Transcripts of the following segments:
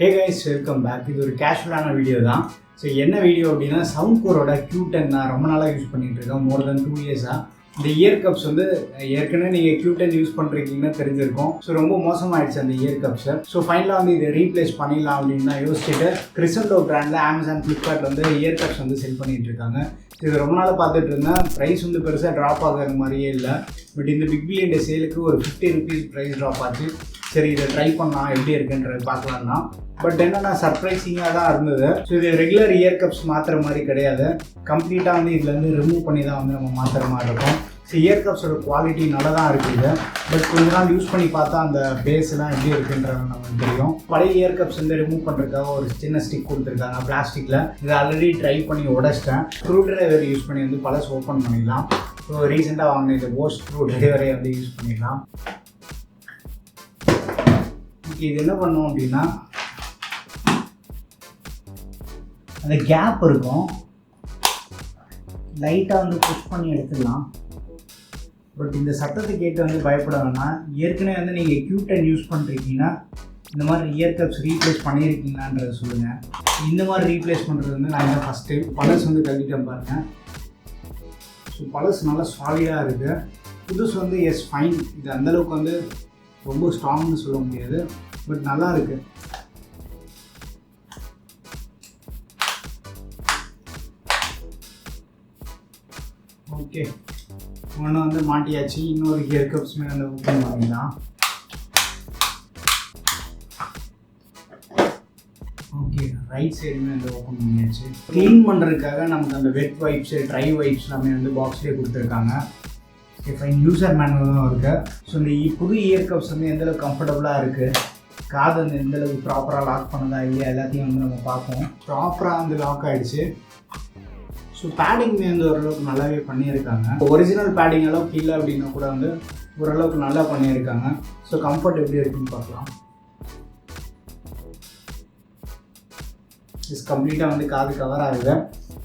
Hey guys, welcome back. இது ஒரு கேஷுவலான video தான். ஸோ என்ன வீடியோ அப்படின்னா சவுண்ட்கோரோட Q10 நான் ரொம்ப நாளாக யூஸ் பண்ணிகிட்டு இருக்கேன். மோர் தென் 2 இயர்ஸாக. இந்த இயர் கப்ஸ் வந்து ஏற்கனவே நீங்கள் Q10 யூஸ் பண்ணுறீங்கன்னு தெரிஞ்சிருக்கும். ஸோ ரொம்ப மோசமாகிடுச்சு அந்த இயர் கப்ஸை. ஸோ ஃபைனலாக வந்து இதை ரீப்ளேஸ் பண்ணிடலாம் அப்படின்னு தான் யோசிச்சுட்டு கிறிசண்டோ பிராண்டில் Amazon, Flipkart வந்து இயர் கப்ஸ் வந்து செல் பண்ணிகிட்டு இருக்காங்க. இது ரொம்ப நாளாக பார்த்துட்டு இருந்தேன். ப்ரைஸ் வந்து பெருசாக ட்ராப் ஆகிற மாதிரியே இல்லை. பட் இந்த பிக் பில்லியன் டே சேலுக்கு ஒரு 50 rupees ப்ரைஸ் ட்ராப் ஆச்சு. சரி இதை ட்ரை பண்ணலாம் எப்படி இருக்குன்றது பார்க்கலாம் தான். பட் என்னன்னா சர்ப்ரைசிங்காக தான் இருந்தது. ஸோ இது ரெகுலர் இயர் கப்ஸ் மாற்றுற மாதிரி கிடையாது. கம்ப்ளீட்டாக வந்து இதுலேருந்து ரிமூவ் பண்ணி தான் வந்து நம்ம மாற்றுற மாதிரி இருக்கும். ஸோ இயர் கப்ஸோட குவாலிட்டி நல்லா தான் இருக்குது. பட் கொஞ்ச நாள் யூஸ் பண்ணி பார்த்தா அந்த பேஸ்லாம் எப்படி இருக்குன்றது நமக்கு தெரியும். பழைய இயர் கப்ஸ் வந்து ரிமூவ் பண்ணுறதுக்காக ஒரு சின்ன ஸ்டிக் கொடுத்துருக்காங்க பிளாஸ்டிக்கில். இதை ஆல்ரெடி ட்ரை பண்ணி உடச்சிட்டேன். ஸ்க்ரூ டிரைவர் யூஸ் பண்ணி வந்து பழசு ஓப்பன் பண்ணிடலாம். ஸோ ரீசெண்டாக வாங்கின இந்த போஸ் ஸ்க்ரூ டிரைவரை வந்து யூஸ் பண்ணிடலாம். இது என்ன பண்ணும் அப்படின்னா அந்த கேப் இருக்கும், லைட்டாக வந்து புஷ் பண்ணி எடுத்துடலாம். பட் இந்த சத்தத்தை கேட்டு வந்து பயப்பட வேணாம். ஏற்கனவே வந்து நீங்கள் Q10 யூஸ் பண்ணுறீங்கன்னா இந்த மாதிரி இயர் கப்ஸ் ரீப்ளேஸ் பண்ணியிருக்கீங்களான்றதை சொல்லுங்கள். இந்த மாதிரி ரீப்ளேஸ் பண்ணுறது வந்து நான் என்ன ஃபஸ்ட் டைம் பழசு வந்து கட்டிட்டேன் பாருங்கள். ஸோ பழசு நல்லா சாலிடாக இருக்குது. புதுசு வந்து எஸ் ஃபைன். இது அந்தளவுக்கு வந்து ரொம்ப ஸ்ட்ராங்னு சொல்ல முடியாது, பட் நல்லா இருக்குது. ஓகே, ஒன்று வந்து மாட்டியாச்சு. இன்னொரு இயர் கப்ஸுமே வந்து ஓப்பன் பண்ணிடலாம். ஓகே, ரைட் சைடுமே வந்து ஓப்பன் பண்ணியாச்சு. க்ளீன் பண்ணுறதுக்காக நமக்கு அந்த வெட் வைப்ஸு, ட்ரை வைப்ஸ் எல்லாமே வந்து பாக்ஸ்லேயே கொடுத்துருக்காங்க. ஓகே ஃபைன், யூசர் மேனுவலும் இருக்குது. ஸோ இந்த புது இயர் கப்ஸ் வந்து எந்தளவுக்கு கம்ஃபர்டபுளாக இருக்குது, காது வந்து எந்தளவுக்கு ப்ராப்பராக லாக் பண்ணதா இல்லையா எல்லாத்தையும் வந்து நம்ம பார்ப்போம். ப்ராப்பராக வந்து லாக் ஆகிடுச்சு. ஸோ பேடிங்மே வந்து ஓரளவுக்கு நல்லாவே பண்ணியிருக்காங்க. ஒரிஜினல் பேடிங் அளவுக்கு இல்லை அப்படின்னா கூட வந்து ஓரளவுக்கு நல்லா பண்ணியிருக்காங்க. ஸோ கம்ஃபர்ட் எப்படி இருக்குன்னு பார்க்கலாம். கம்ப்ளீட்டாக வந்து காது கவர் ஆகுது.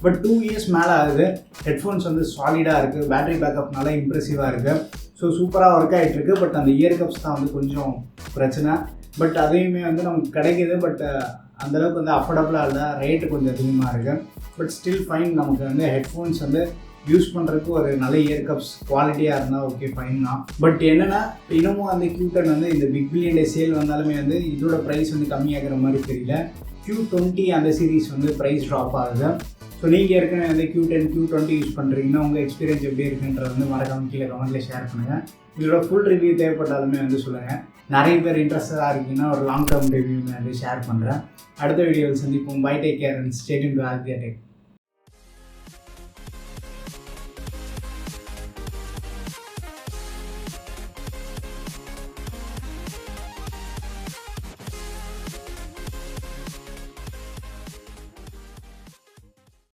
பட் 2 years மேலே ஆகுது. ஹெட்ஃபோன்ஸ் வந்து சாலிடாக இருக்குது. பேட்டரி பேக்கப் நல்லா இம்ப்ரெசிவாக இருக்குது. ஸோ சூப்பராக ஒர்க் ஆகிட்டுருக்கு. பட் அந்த இயர் கப்ஸ் தான் வந்து கொஞ்சம் பிரச்சனை. பட் அதையுமே வந்து நமக்கு கிடைக்கிது. பட் அந்தளவுக்கு வந்து அஃபோர்டபுளாக இல்லை, ரேட்டு கொஞ்சம் அதிகமாக இருக்குது. But still fine. நமக்கு வந்து ஹெட்ஃபோன்ஸ் வந்து யூஸ் பண்ணுறதுக்கு ஒரு நல்ல இயர் கப்ஸ் குவாலிட்டியாக இருந்தால் ஓகே ஃபைன் தான். பட் என்னென்னா இன்னமும் வந்து Q10 வந்து இந்த பிக் பில்லியன் டே சேல் வந்தாலுமே வந்து இதோட ப்ரைஸ் வந்து கம்மியாகிற மாதிரி தெரியல. Q20 அந்த சீரீஸ் வந்து ப்ரைஸ் ட்ராப் ஆகுது. ஸோ நீங்கள் ஏற்கனவே வந்து Q10, Q20 யூஸ் பண்ணுறீங்கன்னா உங்கள் எக்ஸ்பீரியன்ஸ் எப்படி இருக்குன்றது வந்து மறக்காம கீழே கமெண்ட்டில் ஷேர் பண்ணுங்கள். இதோட ஃபுல் ரிவ்யூ தேவைப்பட்டாலுமே வந்து சொல்லுங்கள். நிறைய பேர் இன்ட்ரெஸ்டடாக இருக்கீங்கன்னா ஒரு லாங் டேர்ம் ரிவ்யூ வந்து ஷேர் பண்ணுறேன். அடுத்த வீடியோவில் சந்திப்போம். Bye, take care and stay tuned to adithyatech.